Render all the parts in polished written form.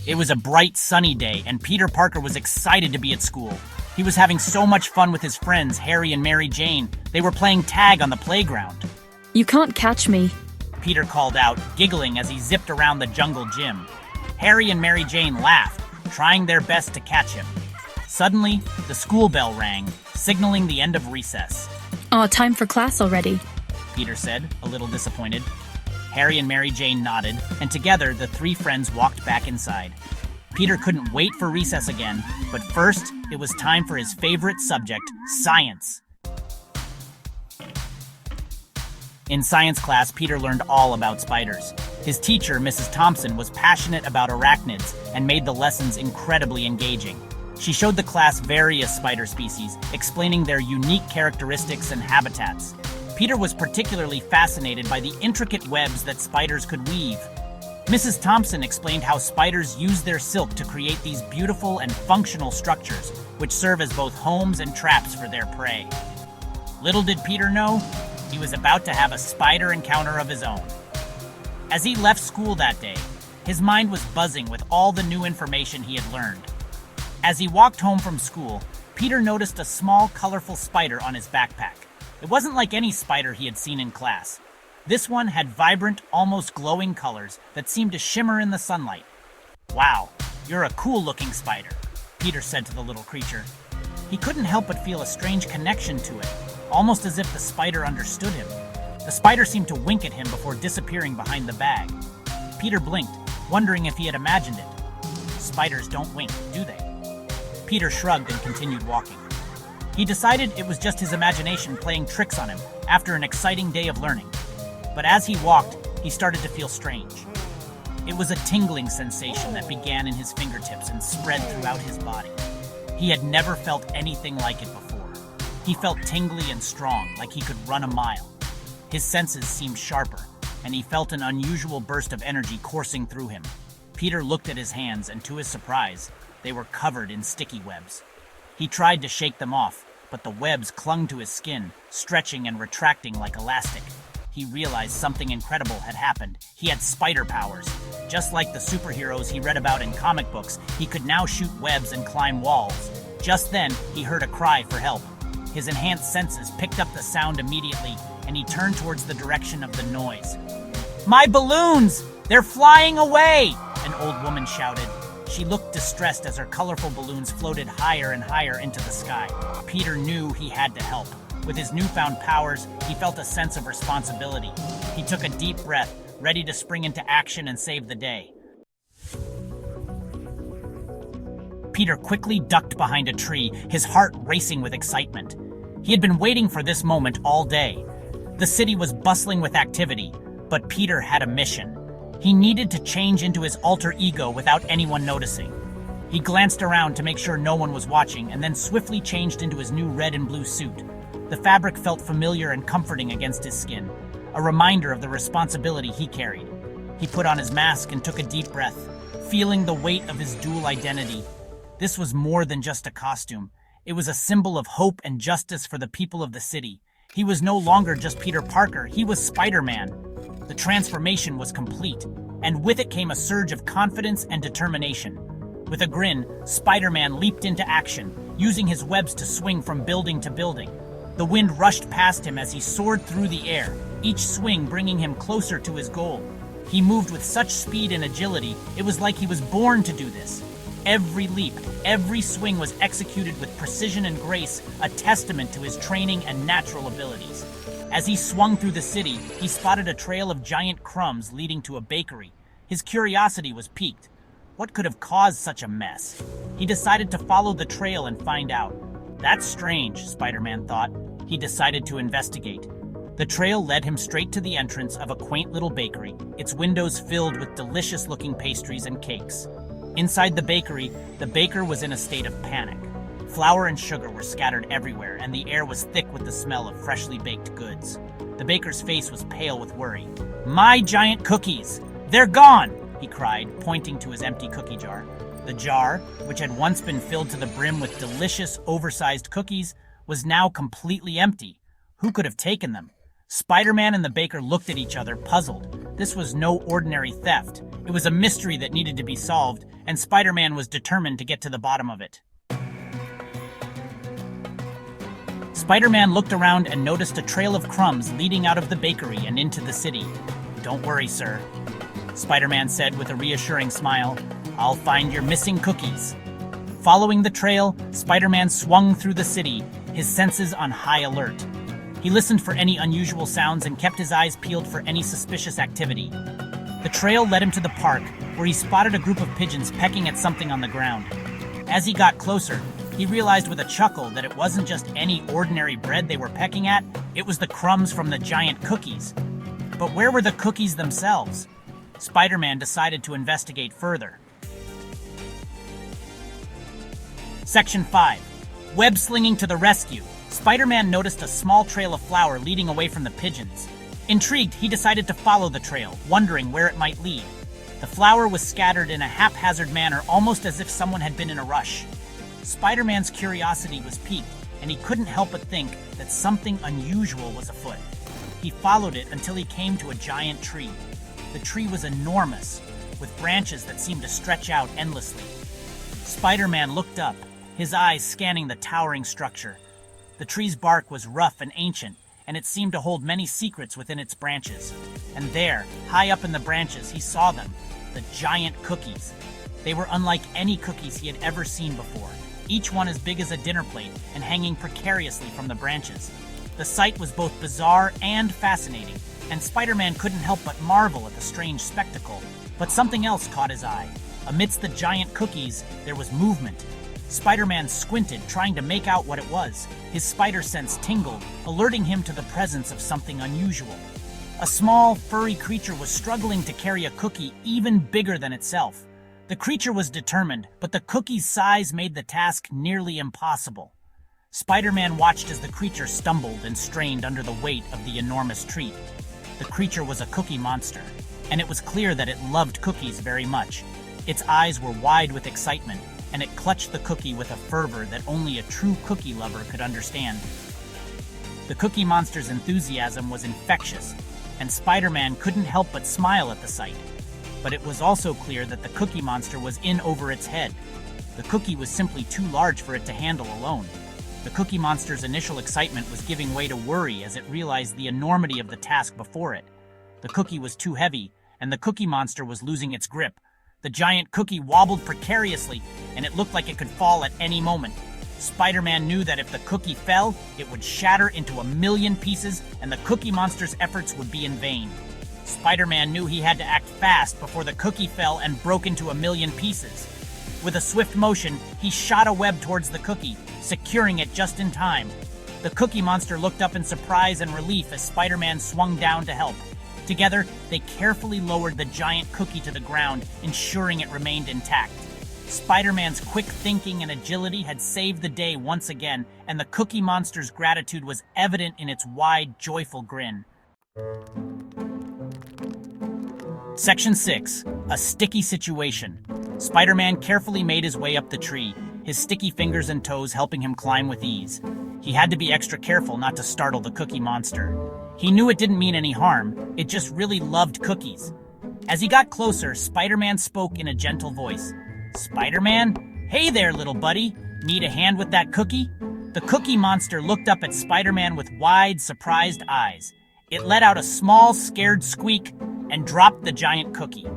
It was a bright, sunny day, and Peter Parker was excited to be at school. He was having so much fun with his friends, Harry and Mary Jane. They were playing tag on the playground. You can't catch me. Peter called out, giggling as he zipped around the jungle gym. Harry and Mary Jane laughed, trying their best to catch him. Suddenly, the school bell rang, signaling the end of recess. Aw, time for class already. Peter said, a little disappointed. Harry and Mary Jane nodded, and together the three friends walked back inside. Peter couldn't wait for recess again, but first, it was time for his favorite subject, science. In science class, Peter learned all about spiders. His teacher, Mrs. Thompson, was passionate about arachnids and made the lessons incredibly engaging. She showed the class various spider species, explaining their unique characteristics and habitats. Peter was particularly fascinated by the intricate webs that spiders could weave. Mrs. Thompson explained how spiders use their silk to create these beautiful and functional structures, which serve as both homes and traps for their prey. Little did Peter know, he was about to have a spider encounter of his own. As he left school that day, his mind was buzzing with all the new information he had learned. As he walked home from school, Peter noticed a small, colorful spider on his backpack. It wasn't like any spider he had seen in class. This one had vibrant, almost glowing colors that seemed to shimmer in the sunlight. "Wow, you're a cool-looking spider," Peter said to the little creature. He couldn't help but feel a strange connection to it, almost as if the spider understood him. The spider seemed to wink at him before disappearing behind the bag. Peter blinked, wondering if he had imagined it. Spiders don't wink, do they? Peter shrugged and continued walking. He decided it was just his imagination playing tricks on him after an exciting day of learning. But as he walked, he started to feel strange. It was a tingling sensation that began in his fingertips and spread throughout his body. He had never felt anything like it before. He felt tingly and strong, like he could run a mile. His senses seemed sharper, and he felt an unusual burst of energy coursing through him. Peter looked at his hands, and to his surprise, they were covered in sticky webs. He tried to shake them off, but the webs clung to his skin, stretching and retracting like elastic. He realized something incredible had happened. He had spider powers. Just like the superheroes he read about in comic books, he could now shoot webs and climb walls. Just then, he heard a cry for help. His enhanced senses picked up the sound immediately, and he turned towards the direction of the noise. "My balloons! They're flying away!" an old woman shouted. She looked distressed as her colorful balloons floated higher and higher into the sky. Peter knew he had to help. With his newfound powers, he felt a sense of responsibility. He took a deep breath, ready to spring into action and save the day. Peter quickly ducked behind a tree, his heart racing with excitement. He had been waiting for this moment all day. The city was bustling with activity, but Peter had a mission. He needed to change into his alter ego without anyone noticing. He glanced around to make sure no one was watching, and then swiftly changed into his new red and blue suit. The fabric felt familiar and comforting against his skin, a reminder of the responsibility he carried. He put on his mask and took a deep breath, feeling the weight of his dual identity. This was more than just a costume. It was a symbol of hope and justice for the people of the city. He was no longer just Peter Parker, he was Spider-Man. The transformation was complete, and with it came a surge of confidence and determination. With a grin, Spider-Man leaped into action, using his webs to swing from building to building. The wind rushed past him as he soared through the air, each swing bringing him closer to his goal. He moved with such speed and agility, it was like he was born to do this. Every leap, every swing was executed with precision and grace, a testament to his training and natural abilities. As he swung through the city, he spotted a trail of giant crumbs leading to a bakery. His curiosity was piqued. What could have caused such a mess? He decided to follow the trail and find out. That's strange, Spider-Man thought. He decided to investigate. The trail led him straight to the entrance of a quaint little bakery, its windows filled with delicious-looking pastries and cakes. Inside the bakery, the baker was in a state of panic. Flour and sugar were scattered everywhere, and the air was thick with the smell of freshly baked goods. The baker's face was pale with worry. "My giant cookies! They're gone!" he cried, pointing to his empty cookie jar. The jar, which had once been filled to the brim with delicious, oversized cookies, was now completely empty. Who could have taken them? Spider-Man and the baker looked at each other, puzzled. This was no ordinary theft. It was a mystery that needed to be solved, and Spider-Man was determined to get to the bottom of it. Spider-Man looked around and noticed a trail of crumbs leading out of the bakery and into the city. "Don't worry, sir," Spider-Man said with a reassuring smile. "I'll find your missing cookies." Following the trail, Spider-Man swung through the city, his senses on high alert. He listened for any unusual sounds and kept his eyes peeled for any suspicious activity. The trail led him to the park, where he spotted a group of pigeons pecking at something on the ground. As he got closer, he realized with a chuckle that it wasn't just any ordinary bread they were pecking at, it was the crumbs from the giant cookies. But where were the cookies themselves? Spider-Man decided to investigate further. Section 5. Web slinging to the rescue. Spider-Man noticed a small trail of flour leading away from the pigeons. Intrigued, he decided to follow the trail, wondering where it might lead. The flour was scattered in a haphazard manner, almost as if someone had been in a rush. Spider-Man's curiosity was piqued, and he couldn't help but think that something unusual was afoot. He followed it until he came to a giant tree. The tree was enormous, with branches that seemed to stretch out endlessly. Spider-Man looked up, his eyes scanning the towering structure. The tree's bark was rough and ancient, and it seemed to hold many secrets within its branches. And there, high up in the branches, he saw them, the giant cookies. They were unlike any cookies he had ever seen before, each one as big as a dinner plate and hanging precariously from the branches. The sight was both bizarre and fascinating, and Spider-Man couldn't help but marvel at the strange spectacle. But something else caught his eye. Amidst the giant cookies, there was movement. Spider-Man squinted, trying to make out what it was. His spider sense tingled, alerting him to the presence of something unusual. A small, furry creature was struggling to carry a cookie even bigger than itself. The creature was determined, but the cookie's size made the task nearly impossible. Spider-Man watched as the creature stumbled and strained under the weight of the enormous treat. The creature was a cookie monster, and it was clear that it loved cookies very much. Its eyes were wide with excitement, and it clutched the cookie with a fervor that only a true cookie lover could understand. The Cookie Monster's enthusiasm was infectious, and Spider-Man couldn't help but smile at the sight. But it was also clear that the Cookie Monster was in over its head. The cookie was simply too large for it to handle alone. The Cookie Monster's initial excitement was giving way to worry as it realized the enormity of the task before it. The cookie was too heavy, and the Cookie Monster was losing its grip. The giant cookie wobbled precariously, and it looked like it could fall at any moment. Spider-Man knew that if the cookie fell, it would shatter into a million pieces, and the Cookie Monster's efforts would be in vain. Spider-Man knew he had to act fast before the cookie fell and broke into a million pieces. With a swift motion, he shot a web towards the cookie, securing it just in time. The Cookie Monster looked up in surprise and relief as Spider-Man swung down to help. Together, they carefully lowered the giant cookie to the ground, ensuring it remained intact. Spider-Man's quick thinking and agility had saved the day once again, and the Cookie Monster's gratitude was evident in its wide, joyful grin. Section 6. A sticky situation. Spider-Man carefully made his way up the tree, his sticky fingers and toes helping him climb with ease. He had to be extra careful not to startle the Cookie Monster. He knew it didn't mean any harm, it just really loved cookies. As he got closer, Spider-Man spoke in a gentle voice. "Spider-Man? Hey there, little buddy. Need a hand with that cookie?" The Cookie Monster looked up at Spider-Man with wide, surprised eyes. It let out a small, scared squeak and dropped the giant cookie.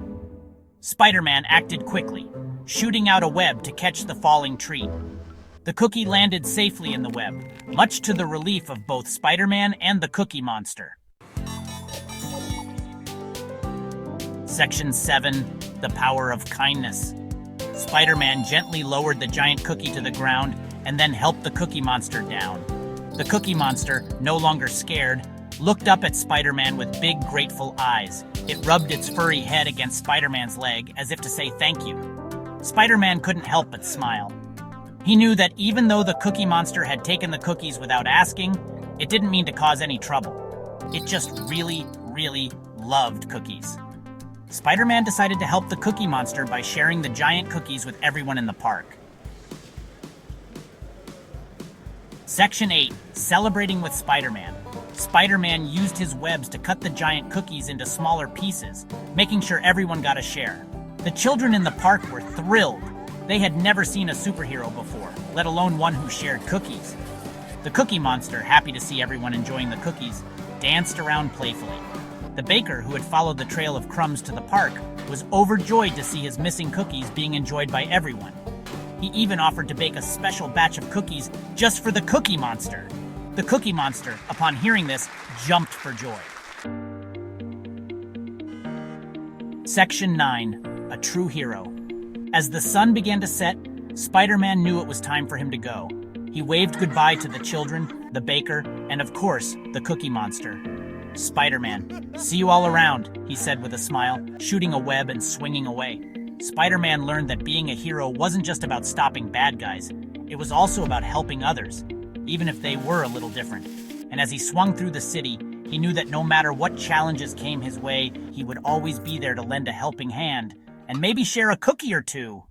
Spider-Man acted quickly, shooting out a web to catch the falling treat. The cookie landed safely in the web, much to the relief of both Spider-Man and the Cookie Monster. Section 7. The Power of Kindness. Spider-Man gently lowered the giant cookie to the ground and then helped the Cookie Monster down. The Cookie Monster, no longer scared, looked up at Spider-Man with big, grateful eyes. It rubbed its furry head against Spider-Man's leg as if to say thank you. Spider-Man couldn't help but smile. He knew that even though the Cookie Monster had taken the cookies without asking, it didn't mean to cause any trouble. It just really, really loved cookies. Spider-Man decided to help the Cookie Monster by sharing the giant cookies with everyone in the park. Section 8. Celebrating with Spider-Man. Spider-Man used his webs to cut the giant cookies into smaller pieces, making sure everyone got a share. The children in the park were thrilled. They had never seen a superhero before, let alone one who shared cookies. The Cookie Monster, happy to see everyone enjoying the cookies, danced around playfully. The baker, who had followed the trail of crumbs to the park, was overjoyed to see his missing cookies being enjoyed by everyone. He even offered to bake a special batch of cookies just for the Cookie Monster. The Cookie Monster, upon hearing this, jumped for joy. Section 9. A True Hero. As the sun began to set, Spider-Man knew it was time for him to go. He waved goodbye to the children, the baker, and of course, the Cookie Monster. "Spider-Man, see you all around," he said with a smile, shooting a web and swinging away. Spider-Man learned that being a hero wasn't just about stopping bad guys. It was also about helping others, even if they were a little different. And as he swung through the city, he knew that no matter what challenges came his way, he would always be there to lend a helping hand and maybe share a cookie or two.